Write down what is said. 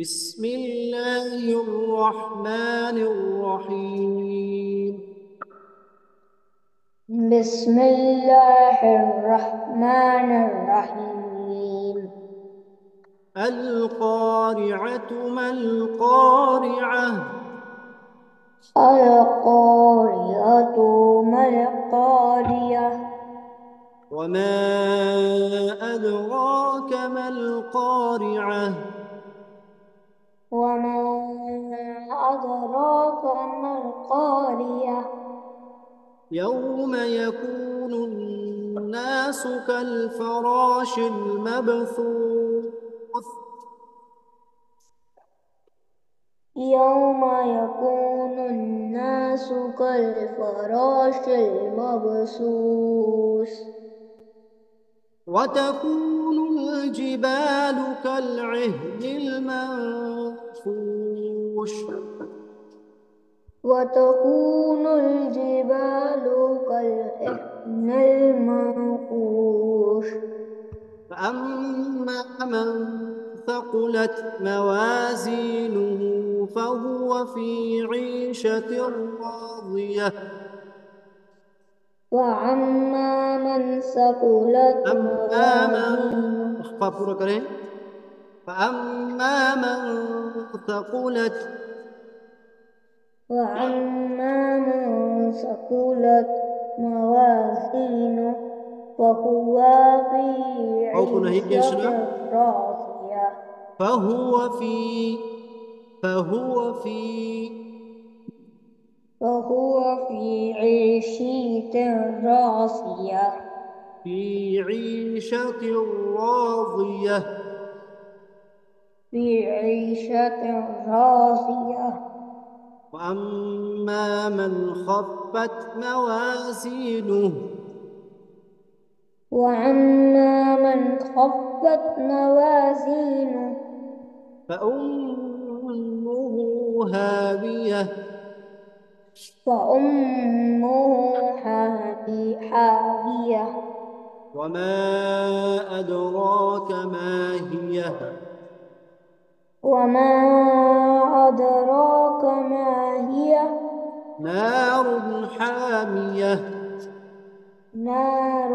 بسم الله الرحمن الرحيم. بسم الله الرحمن الرحيم. القارعة ما القارعة؟ القارية ما القارية. وما أدراك ما القارعة؟ وما أدراك ما القارية. يوم يكون الناس كالفراش المبثوث. يوم يكون الناس كالفراش المبثوث. وتكون الجبال كالعهن المنفوش. وتكون الجبال كالعهن المنفوش. فأما من ثقلت موازينه فهو في عيشة راضية. وأما من ثقلت أما موازينه. من اخفى पूरा करें. فأما من ثقلت وأما من ثقلت موازينه فهو في أو नहीं عيشة खींचना. راضية. فهو في فهو في فهو في عيشة راضية. في عيشة راضية. في عيشة راضية. وأما من خفت موازينه وأما من خفت موازينه فأمه هاوية. فأمه حاوية. وما أدراك ما هي. وما أدراك ما هي. نار حامية. نار